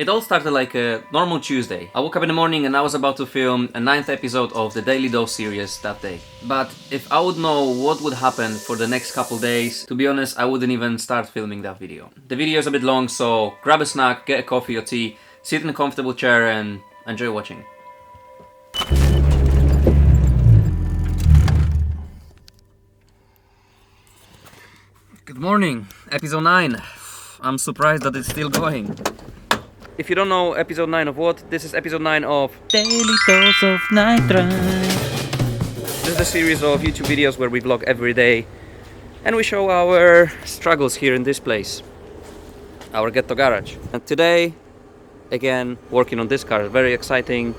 It all started like a normal Tuesday. I woke up in the morning and I was about to film a 9th episode of the Daily Dose series that day. But if I would know what would happen for the next couple days, to be honest, I wouldn't even start filming that video. The video is a bit long, so grab a snack, get a coffee or tea, sit in a comfortable chair and enjoy watching. Good morning, episode 9. I'm surprised that it's still going. If you don't know episode 9 of what, this is episode 9 of Daily Dose of NIGHTRIDE. This is a series of YouTube videos where we vlog every day and we show our struggles here in this place, our ghetto garage. And today, again, working on this car, very exciting.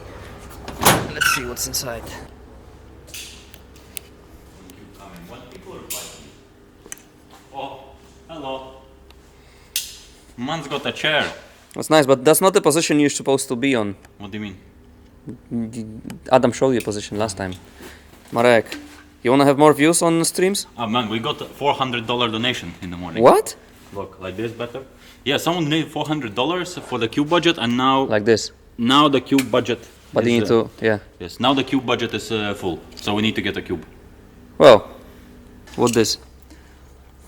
Let's see what's inside. Oh, hello. Man's got a chair. That's nice, but that's not the position you're supposed to be on. What do you mean? Adam showed you a position last time. Marek, you wanna have more views on streams? Oh man, we got a $400 donation in the morning. What? Look, like this better? Yeah, someone needed $400 for the cube budget and now... Like this? Now the cube budget But you need to, yeah. Yes, now the cube budget is full, so we need to get a cube. Well, what this?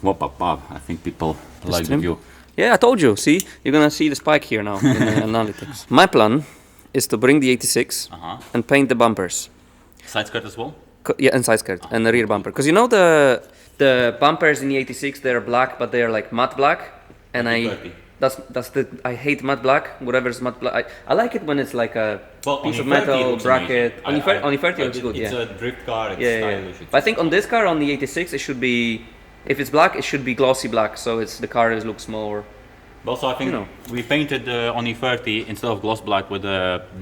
Whoop, I think people like the stream? view. Yeah, I told you. See, you're gonna see the spike here now in the analytics. My plan is to bring the 86 and paint the bumpers. Side skirt as well? Yeah, and side skirt and the rear bumper. Because you know the bumpers in the 86, they're black, but they're like matte black. And I hate matte black. Whatever's matte black, I like it when it's like a piece of metal bracket. On the 30 it looks good. It's yeah. a drift car. It's stylish. Stylish. But I think on this car, on the 86, it should be. If it's black, it should be glossy black, so the car looks more. Also, I think we painted on E30 instead of gloss black with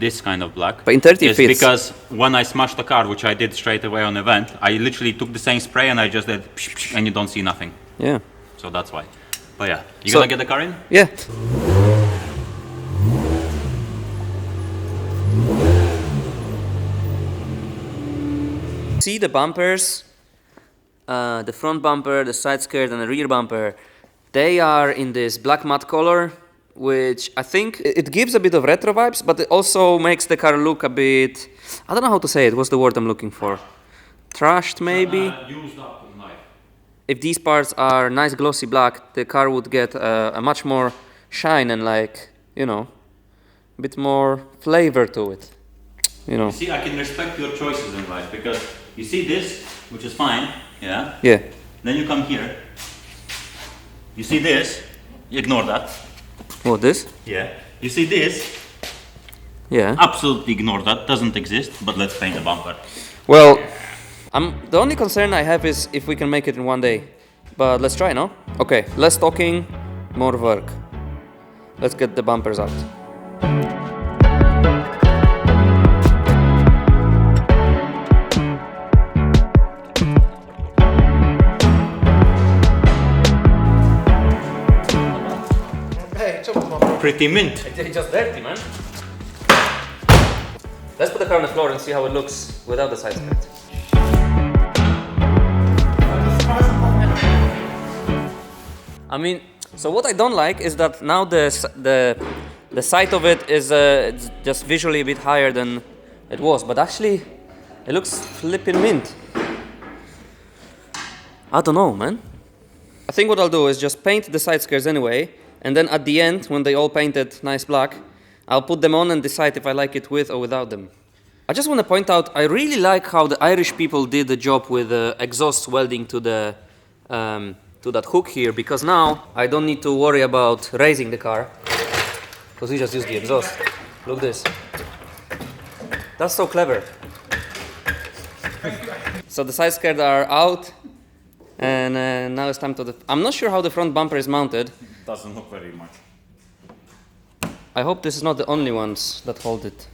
this kind of black. But in 30 it fits. Because when I smashed the car, which I did straight away on event, I literally took the same spray and I just did, and you don't see nothing. Yeah. So that's why. But yeah, you gonna get the car in? Yeah. See the bumpers? The front bumper, the side skirt and the rear bumper, they are in this black matte color, which I think it gives a bit of retro vibes, but it also makes the car look a bit, I don't know how to say it, what's the word I'm looking for? Trashed maybe? Used up in life. If these parts are nice glossy black, the car would get a much more shine and like, you know, a bit more flavor to it, you know. You see, I can respect your choices in life because you see this, which is fine. Yeah? Yeah. Then you come here. You see this. You ignore that. What, this? Yeah. You see this. Yeah. Absolutely ignore that. Doesn't exist. But let's paint the bumper. Well, the only concern I have is if we can make it in one day. But let's try, no? Okay, less talking, more work. Let's get the bumpers out. Pretty mint. It's just dirty, man. Let's put the car on the floor and see how it looks without the side skirt. I mean, so what I don't like is that now the side of it is it's just visually a bit higher than it was, but actually it looks flipping mint. I don't know, man. I think what I'll do is just paint the side skirts anyway, and then at the end, when they all painted nice black, I'll put them on and decide if I like it with or without them. I just want to point out, I really like how the Irish people did the job with exhaust welding to the to that hook here, because now I don't need to worry about raising the car, because we just use the exhaust. Look this. That's so clever. So the side skirts are out, and now it's time to... I'm not sure how the front bumper is mounted. Doesn't look very much. I hope this is not the only ones that hold it.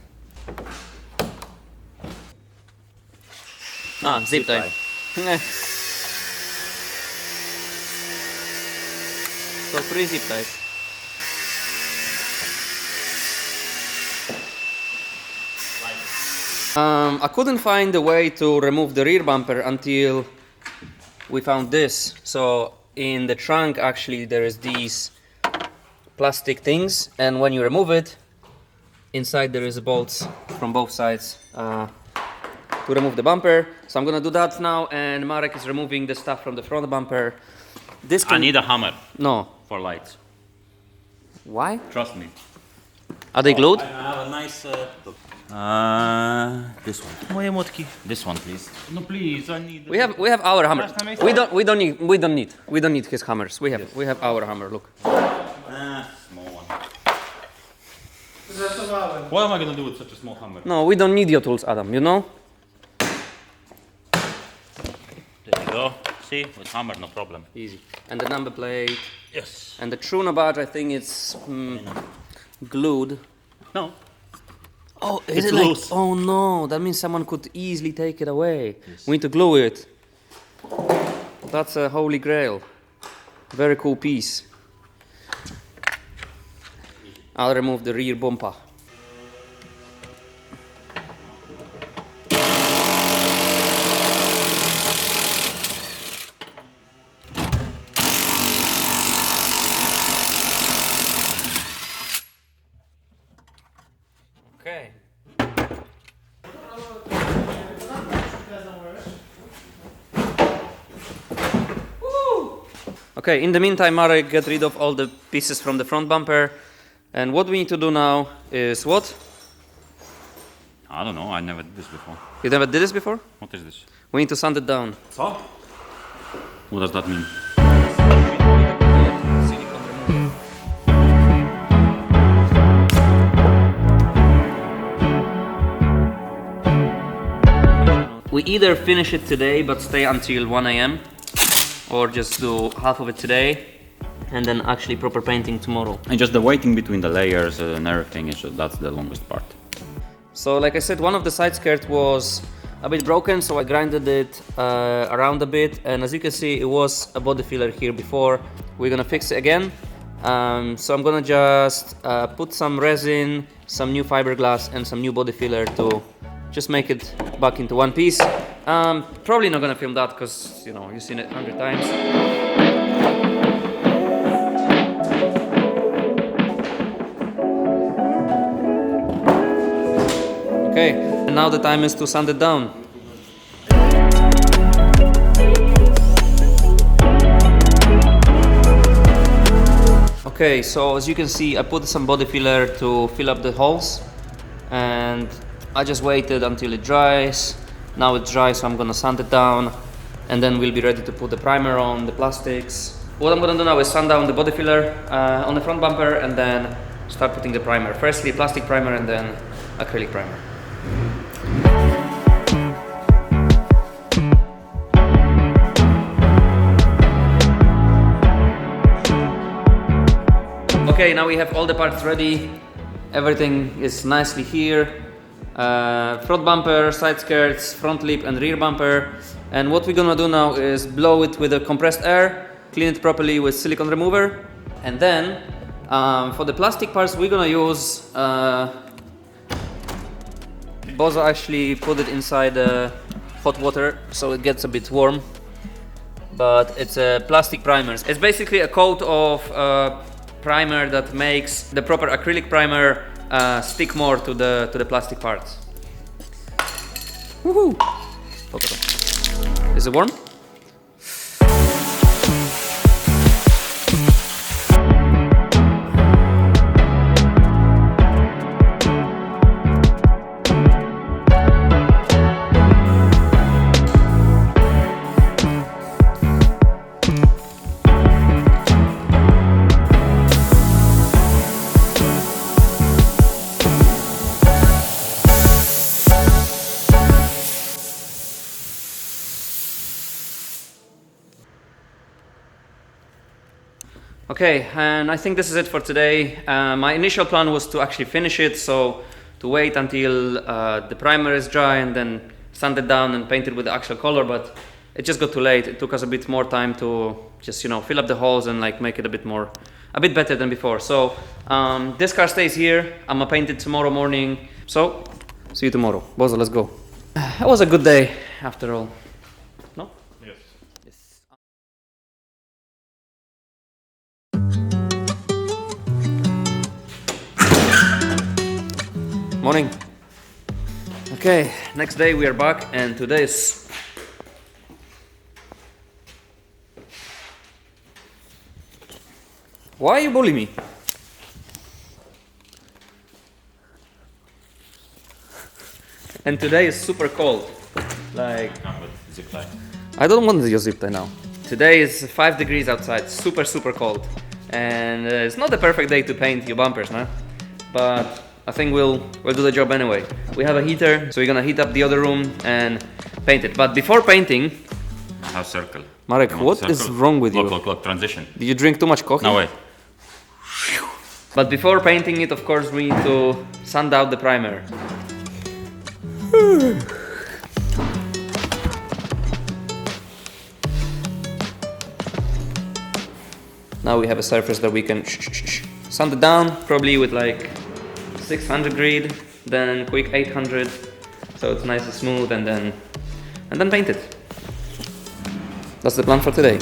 Zip tie. So 3 zip ties. I couldn't find a way to remove the rear bumper until we found this. So in the trunk actually there is these plastic things, and when you remove it, inside there is bolts from both sides to remove the bumper. So I'm gonna do that now, and Marek is removing the stuff from the front bumper. This I need a hammer No. for lights. Why? Trust me. Are they glued? I have a nice... this one. Moje młotki. This one, please. No please, I need... We have our hammer. Last time I We don't need his hammers. We have our hammer. Look. Small one. What am I gonna do with such a small hammer? No, we don't need your tools, Adam. You know. There you go. See, with hammer, no problem. Easy. And the number plate. Yes. And the Truna badge, I think it's glued. No. Oh, It's is it loose. like? Oh no, that means someone could easily take it away. Yes. We need to glue it. That's a holy grail. Very cool piece. I'll remove the rear bumper. Okay. Okay, in the meantime, Marek, get rid of all the pieces from the front bumper. And what we need to do now is what? I don't know, I never did this before. You never did this before? What is this? We need to sand it down. Co? What does that mean? We either finish it today but stay until 1 a.m. or just do half of it today and then actually proper painting tomorrow. And just the waiting between the layers and everything, that's the longest part. So like I said, one of the side skirts was a bit broken, so I grinded it around a bit, and as you can see, it was a body filler here before. We're gonna fix it again. So I'm gonna just put some resin, some new fiberglass and some new body filler to just make it back into one piece. Probably not gonna film that because, you know, you've seen it 100 times. Okay, and now the time is to sand it down. Okay, so as you can see, I put some body filler to fill up the holes, and I just waited until it dries. Now it's dry, so I'm gonna sand it down, and then we'll be ready to put the primer on the plastics. What I'm gonna do now is sand down the body filler on the front bumper, and then start putting the primer. Firstly plastic primer and then acrylic primer. Okay, now we have all the parts ready. Everything is nicely here. Front bumper, side skirts, front lip and rear bumper. And what we're gonna do now is blow it with a compressed air, clean it properly with silicone remover. And then for the plastic parts we're gonna use Bozo actually put it inside hot water so it gets a bit warm. But it's a plastic primer. It's basically a coat of primer that makes the proper acrylic primer stick more to the plastic parts. Woohoo! Is it warm? Okay, and I think this is it for today. My initial plan was to actually finish it, so to wait until the primer is dry and then sand it down and paint it with the actual color, but it just got too late. It took us a bit more time to just, you know, fill up the holes and like make it a bit better than before. So this car stays here. I'm gonna paint it tomorrow morning. So see you tomorrow. Bozo, let's go. It was a good day after all. No? Yes. Yes. Morning. Okay, next day we are back, and today is... Why you bully me? And today is super cold. Like... Come with zip tie. I don't want your zip tie now. Today is 5 degrees outside, super cold. And it's not the perfect day to paint your bumpers, no? But I think we'll do the job anyway. We have a heater, so we're gonna heat up the other room and paint it. But before painting... I have circle. Marek, what is wrong with you? Look, transition. Did you drink too much coffee? No way. But before painting it, of course, we need to sand out the primer. Now we have a surface that we can sand it down, probably with like 600 grit, then quick 800, so it's nice and smooth, and then paint it. That's the plan for today.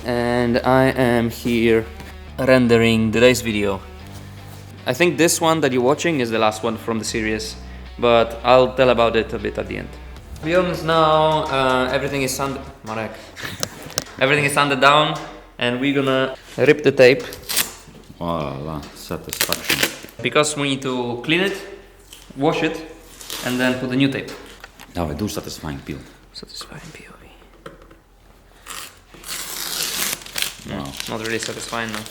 And I am here rendering today's video. I think this one that you're watching is the last one from the series, but I'll tell about it a bit at the end. To be honest now, everything is sanded... Marek. Everything is sanded down, and we're gonna rip the tape. Voila, satisfaction. Because we need to clean it, wash it, and then put the new tape. Now I do satisfying peel. Satisfying POV. Wow. Not really satisfying now.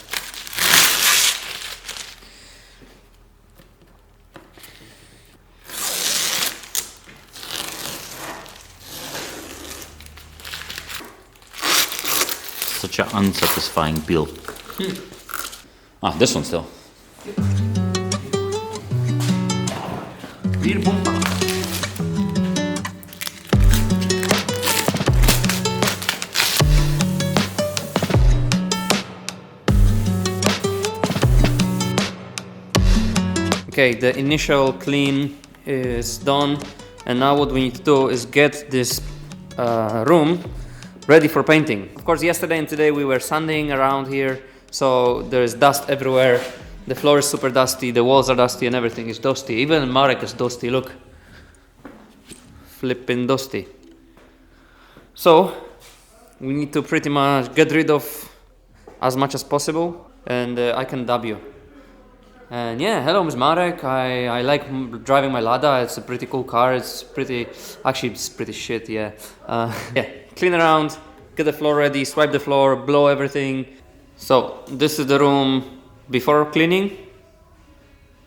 Such an unsatisfying peel. Ah, this one still. Rear bumper. Okay, the initial clean is done, and now what we need to do is get this room ready for painting. Of course, yesterday and today we were sanding around here, so there is dust everywhere. The floor is super dusty, the walls are dusty, and everything is dusty. Even Marek is dusty, look. Flipping dusty. So, we need to pretty much get rid of as much as possible, and I can dub you. And yeah, hello, Ms. Marek. I like driving my Lada. It's a pretty cool car. It's pretty, actually it's pretty shit, yeah. Yeah, clean around, get the floor ready, swipe the floor, blow everything. So this is the room before cleaning.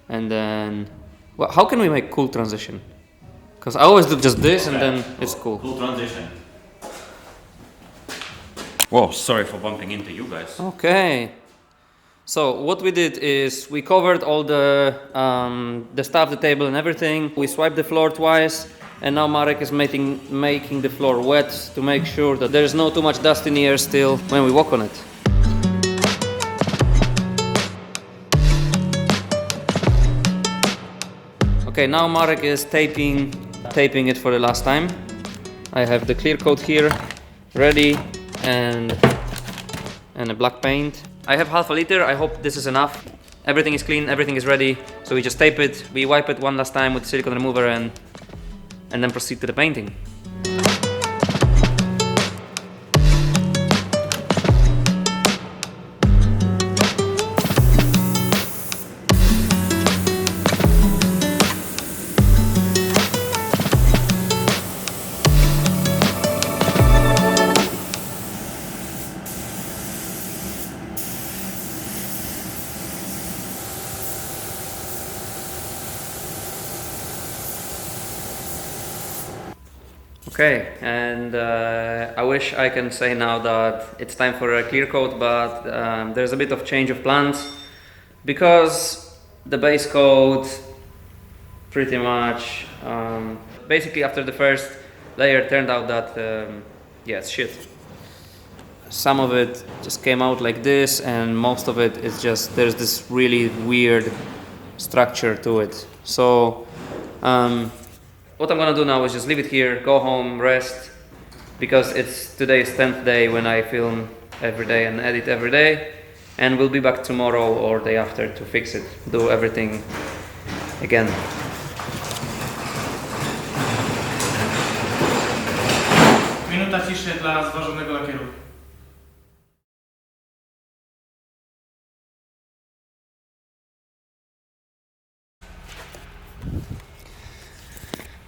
And then, well, how can we make cool transition? Because I always do just this, and then it's cool. Cool transition. Whoa, sorry for bumping into you guys. Okay. So what we did is we covered all the stuff, the table and everything. We swiped the floor twice, and now Marek is making the floor wet to make sure that there is no too much dust in the air still when we walk on it. Okay, now Marek is taping it for the last time. I have the clear coat here ready, and a black paint. I have half a liter, I hope this is enough. Everything is clean, everything is ready, so we just tape it, we wipe it one last time with silicone remover, and then proceed to the painting. Okay, and I wish I can say now that it's time for a clear coat, but there's a bit of change of plans because the base coat pretty much basically after the first layer turned out that yeah, it's shit. Some of it just came out like this, and most of it is just there's this really weird structure to it. So what I'm gonna do now is just leave it here, go home, rest, because it's today's 10th day when I film every day and edit every day, and we'll be back tomorrow or day after to fix it, do everything again. Minuta ciszy dla zważonego lakieru.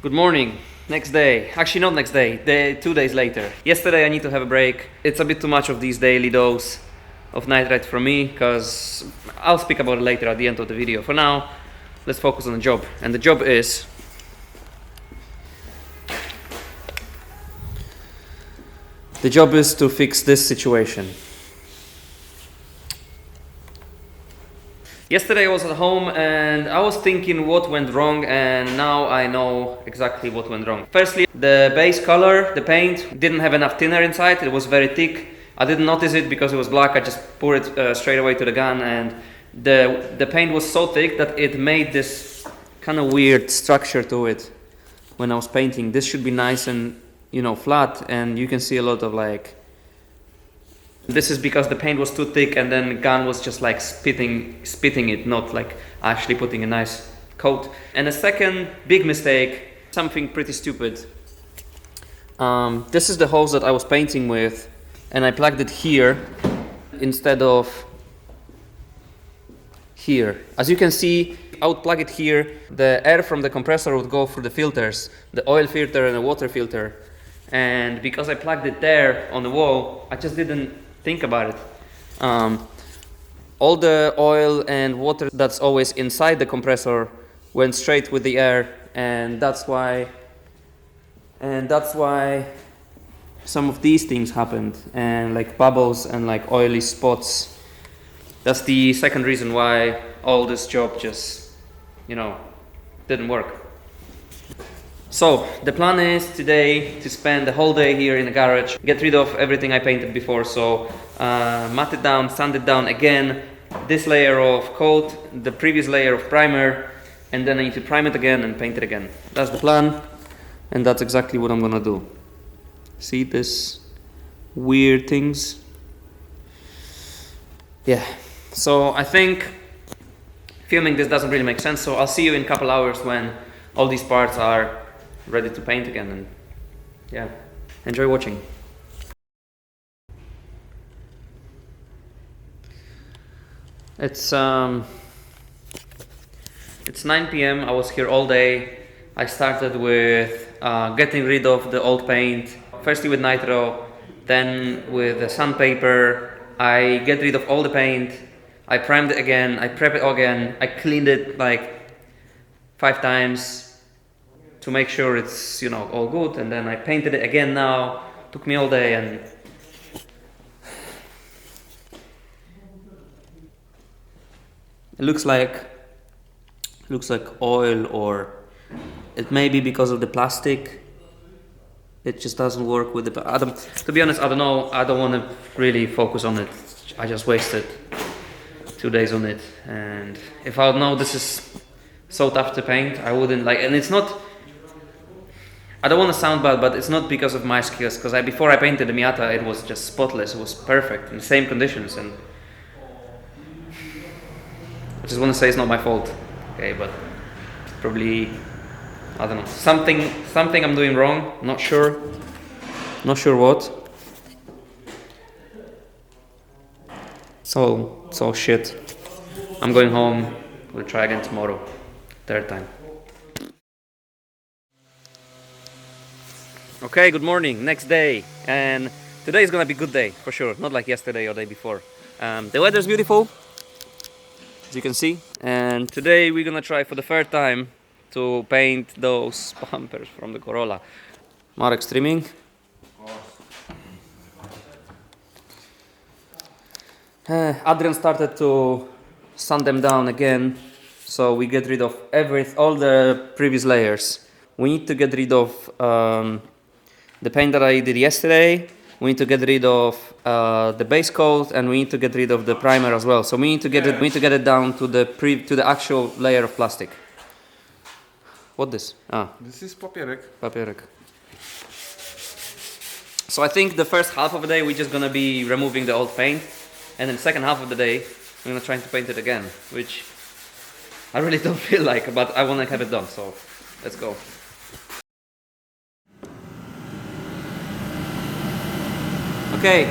Good morning. Next day. Actually, not next day. 2 days later. Yesterday I need to have a break. It's a bit too much of these daily dose of NIGHTRIDE for me, because I'll speak about it later at the end of the video. For now, let's focus on the job. And the job is to fix this situation. Yesterday I was at home and I was thinking what went wrong, and now I know exactly what went wrong. Firstly, the base color, the paint, didn't have enough thinner inside. It was very thick. I didn't notice it because it was black. I just poured it straight away to the gun, and the paint was so thick that it made this kind of weird structure to it when I was painting. This should be nice and, you know, flat, and you can see a lot of like, this is because the paint was too thick, and then the gun was just like spitting it, not like actually putting a nice coat. And a second big mistake, something pretty stupid. This is the hose that I was painting with, and I plugged it here instead of here. As you can see, I would plug it here. The air from the compressor would go through the filters, the oil filter and the water filter. And because I plugged it there on the wall, I just didn't think about it. All the oil and water that's always inside the compressor went straight with the air, and that's why some of these things happened, and like bubbles and like oily spots. That's the second reason why all this job just, you know, didn't work. So the plan is today to spend the whole day here in the garage, get rid of everything I painted before. So matte it down, sand it down again, this layer of coat, the previous layer of primer, and then I need to prime it again and paint it again. That's the plan, and that's exactly what I'm gonna do. See this weird things? Yeah, so I think filming this doesn't really make sense, so I'll see you in a couple hours when all these parts are ready to paint again, and yeah, enjoy watching. It's 9 p.m. I was here all day. I started with getting rid of the old paint, firstly with nitro, then with the sandpaper. I get rid of all the paint, I primed it again, I prep it again, I cleaned it like 5 times to make sure it's, you know, all good, and then I painted it again now. Took me all day, and it looks like oil, or it may be because of the plastic. It just doesn't work with the. To be honest, I don't know. I don't want to really focus on it. I just wasted 2 days on it, and if I would know this is so tough to paint, I wouldn't like. And it's not. I don't want to sound bad, but it's not because of my skills, because before I painted the Miata, it was just spotless, it was perfect, in the same conditions, and I just want to say it's not my fault, okay, but probably, I don't know, something I'm doing wrong, not sure what. So shit. I'm going home, we'll try again tomorrow, 3rd time. Okay, good morning, next day, and today is gonna be a good day, for sure, not like yesterday or day before. The weather's beautiful, as you can see, and today we're gonna try for the 3rd time to paint those bumpers from the Corolla. Marek streaming. Adrian started to sand them down again, so we get rid of all the previous layers. We need to get rid of the paint that I did yesterday. We need to get rid of the base coat, and we need to get rid of the primer as well. So we need to get it down to the actual layer of plastic. What this? This is papierek. Papierek. So I think the first half of the day we're just gonna be removing the old paint, and then the second half of the day we're gonna try to paint it again, which I really don't feel like, but I wanna have it done. So let's go. Okay,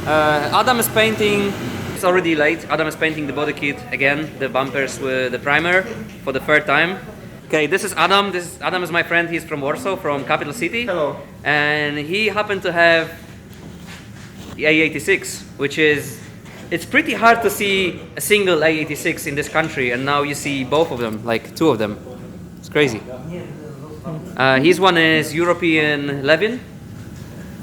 Adam is painting. It's already late. Adam is painting the body kit again, the bumpers with the primer for the third time. Okay, this is Adam. Adam is my friend. He's from Warsaw, from capital city. Hello. And he happened to have the A86, which is, it's pretty hard to see a single A86 in this country, and now you see both of them, like two of them. It's crazy. His one is European Levin.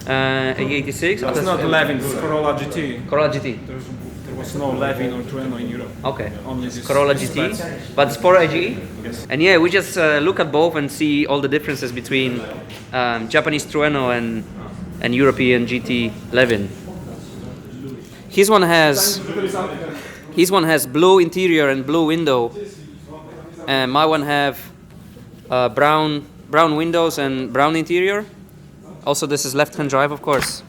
A86. It's not Levin, it's Corolla GT. Corolla GT. There was no Levin or Trueno in Europe. Okay. Only this Corolla GT, but Sport AGE. Yes. And yeah, we just look at both and see all the differences between Japanese Trueno and European GT Levin. His one has blue interior and blue window, and my one have brown windows and brown interior. Also, this is left-hand drive, of course.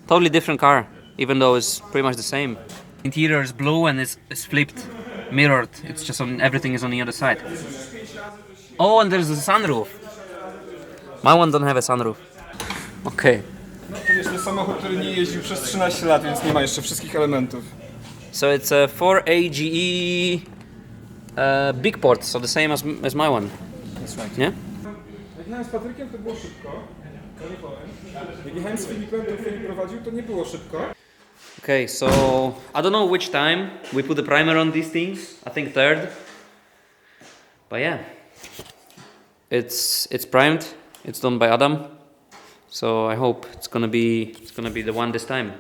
Totally different car, even though it's pretty much the same. Interior is blue and it's flipped, mirrored. It's just everything is on the other side. Oh, and there's a sunroof. My one don't have a sunroof. Okay. To jest samochód, który nie jeździł przez 13 lat, więc nie ma jeszcze wszystkich elementów. So it's a 4AGE big port, so the same as my one. That's right. Yeah? Jak jechałem z Patrykiem, to było szybko. To nie powiem. Jak jechałem z Filipem, to Filip prowadził, to nie było szybko. Okay, so I don't know which time we put the primer on these things. I think third. But yeah, it's primed. It's done by Adam. So I hope it's gonna be the one this time.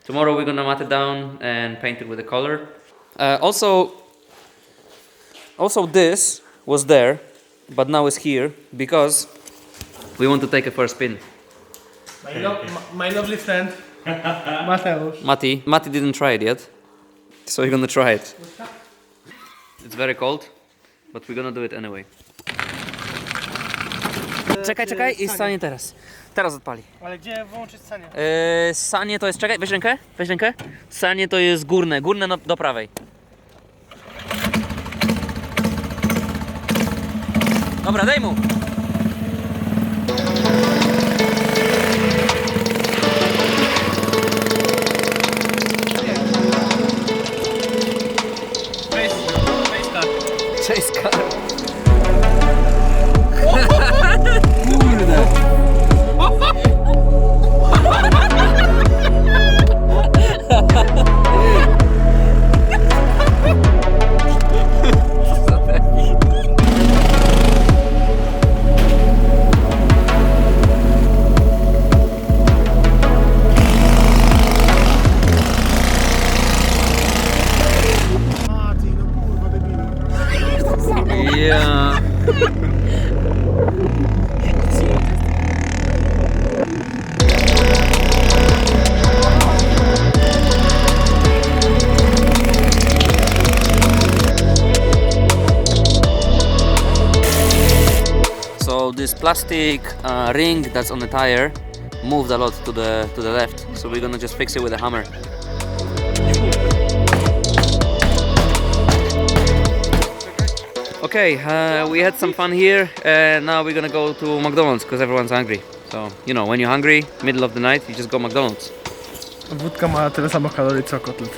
Tomorrow we're gonna mat it down and paint it with a color. Also this was there, but now it's here because we want to take it for a spin. My lovely friend, Mateusz. Mati didn't try it yet, so we're gonna try it. It's very cold, but we're gonna do it anyway. Czekaj i stanie teraz. Teraz odpali. Ale gdzie włączyć sanie? Sanie to jest, czekaj, weź rękę. Sanie to jest górne do prawej. Dobra, daj mu. Cześć, Karol. Kurde. Mati, no kurwa debilu. Yeah. So this plastic ring that's on the tire moved a lot to the left, so we're gonna just fix it with a hammer. Okay, we had some fun here, and now we're gonna go to McDonald's because everyone's hungry. So, you know, when you're hungry, middle of the night, you just go McDonald's. Wódka ma tyle samo kalorii co kotlet.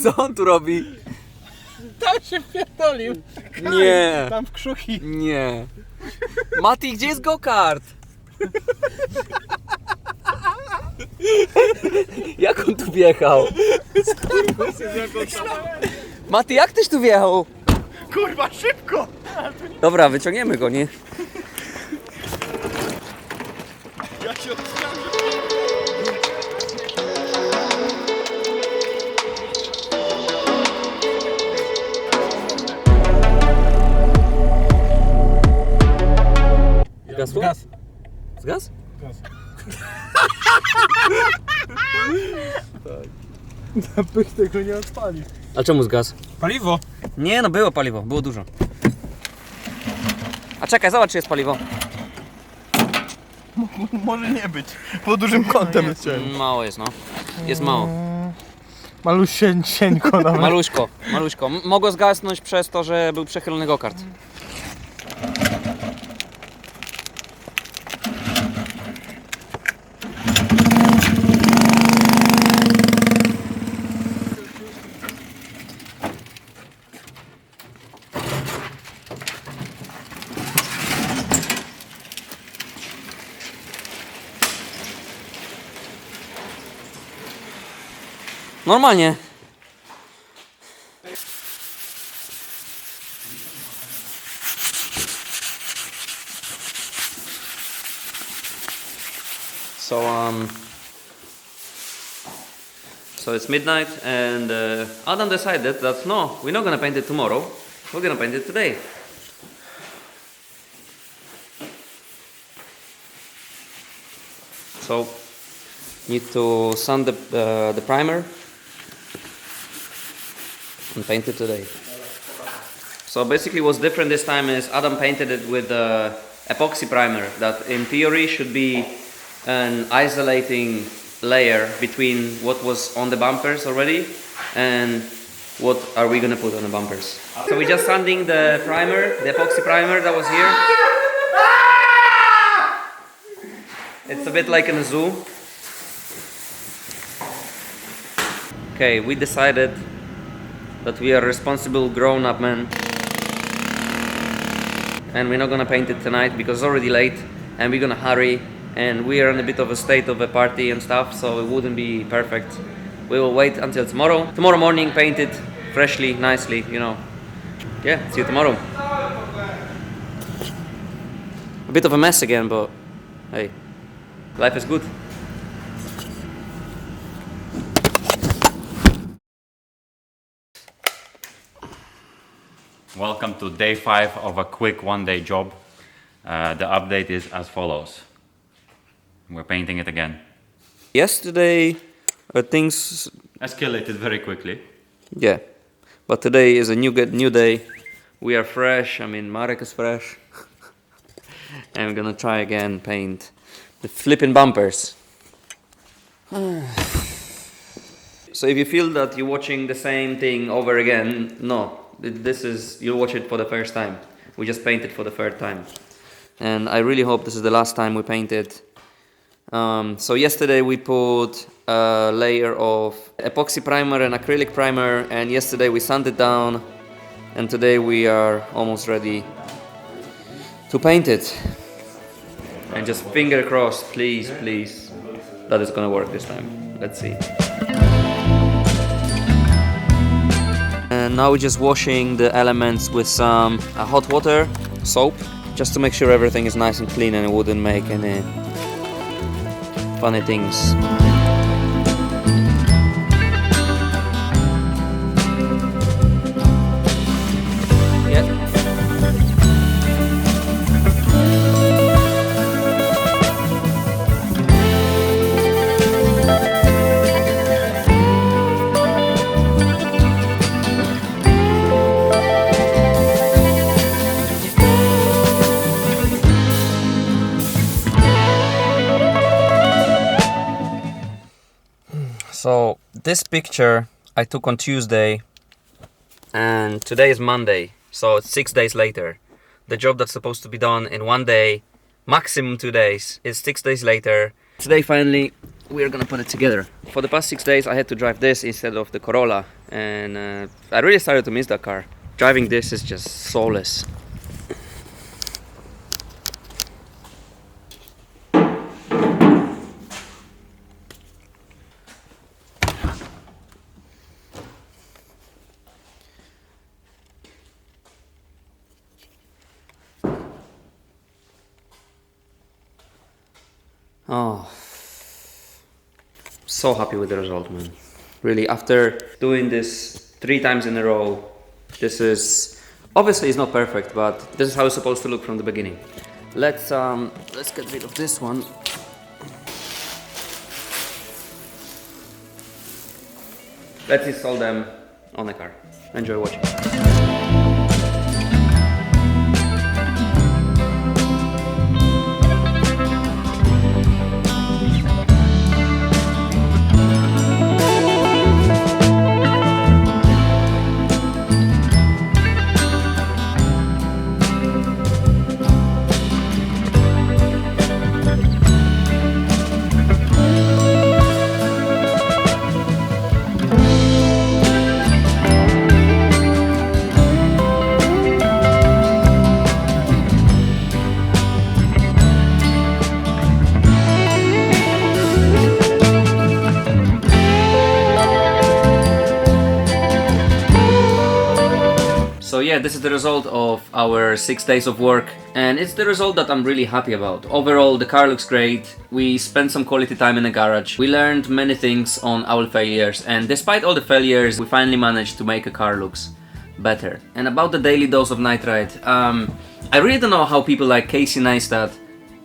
Co on tu robi? Tam się wpierdolił. Nie, Tam w krzuki. nie. Mati, gdzie jest go-kart? Jak on tu wjechał? Mati, jak tyś tu wjechał? Kurwa, szybko! Dobra, wyciągniemy go, nie? Ja się odciągnę. Zgasło? Gaz. Zgas? Napych tego nie odpali. A czemu zgas? Paliwo? Nie, no było paliwo, było dużo. A czekaj, zobacz, czy jest paliwo. Może nie być. Po dużym kątem chciałem. Mało jest, no. Jest mało. Malusieńko nawet. Maluśko, maluśko. Mogło zgasnąć przez to, że był przechylony go-kart. Normalnie. So it's midnight, and Adam decided that no, we're not gonna paint it tomorrow. We're gonna paint it today. So need to sand the primer and paint it today. So basically what's different this time is Adam painted it with the epoxy primer that in theory should be an isolating layer between what was on the bumpers already and what are we gonna put on the bumpers. So we're just sanding the primer, the epoxy primer that was here. It's a bit like in a zoo. Okay, we decided that we are responsible grown-up men and we're not gonna paint it tonight because it's already late and we're gonna hurry and we are in a bit of a state of a party and stuff, so it wouldn't be perfect. We will wait until tomorrow. Tomorrow morning, paint it freshly, nicely, you know. Yeah, see you tomorrow. A bit of a mess again, but hey, life is good. Welcome to day 5 of a quick one-day job. The update is as follows. We're painting it again. Yesterday, things, Escalated very quickly. yeah, but today is a new day. We are fresh. I mean, Marek is fresh, and we're gonna try again paint the flipping bumpers. So if you feel that you're watching the same thing over again, no, this is, you'll watch it for the first time. We just painted for the third time, and I really hope this is the last time we paint it. So yesterday we put a layer of epoxy primer and acrylic primer, and yesterday we sanded down, and today we are almost ready to paint it. And just finger crossed, please, please, that it's gonna work this time. Let's see. And now we're just washing the elements with some hot water, soap, just to make sure everything is nice and clean and it wouldn't make any funny things. Yeah. So this picture I took on Tuesday and today is Monday, so it's 6 days later. The job that's supposed to be done in 1 day, maximum 2 days, is 6 days later. Today finally we're gonna put it together. For the past 6 days I had to drive this instead of the Corolla, and I really started to miss that car. Driving this is just soulless. Oh, so happy with the result, man. Really, after doing this 3 times in a row, this is obviously it's not perfect, but this is how it's supposed to look from the beginning. Let's get rid of this one. Let's install them on the car. Enjoy watching. So yeah, this is the result of our 6 days of work, and it's the result that I'm really happy about. Overall, the car looks great. We spent some quality time in the garage. We learned many things on our failures, and despite all the failures, we finally managed to make a car looks better. And about the daily dose of NIGHTRIDE, I really don't know how people like Casey Neistat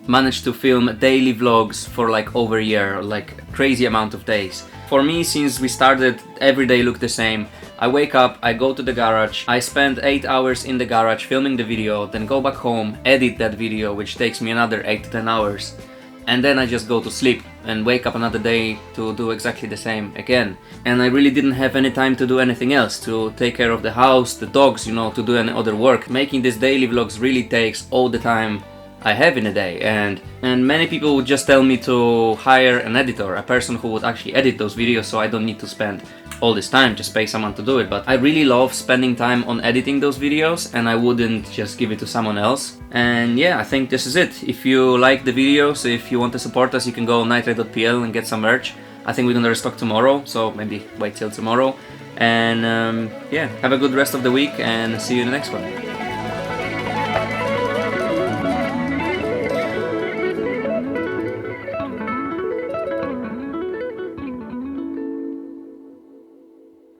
managed to film daily vlogs for like over a year, like crazy amount of days. For me, since we started, every day looked the same. I wake up, I go to the garage, I spend 8 hours in the garage filming the video, then go back home, edit that video, which takes me another 8 to 10 hours. And then I just go to sleep and wake up another day to do exactly the same again. And I really didn't have any time to do anything else, to take care of the house, the dogs, you know, to do any other work. Making these daily vlogs really takes all the time I have in a day, and many people would just tell me to hire an editor, a person who would actually edit those videos so I don't need to spend all this time, just pay someone to do it. But I really love spending time on editing those videos, and I wouldn't just give it to someone else. And yeah, I think this is it. If you like the videos, if you want to support us, you can go on nightride.pl and get some merch. I think we're gonna restock tomorrow, so maybe wait till tomorrow. And yeah, have a good rest of the week and see you in the next one.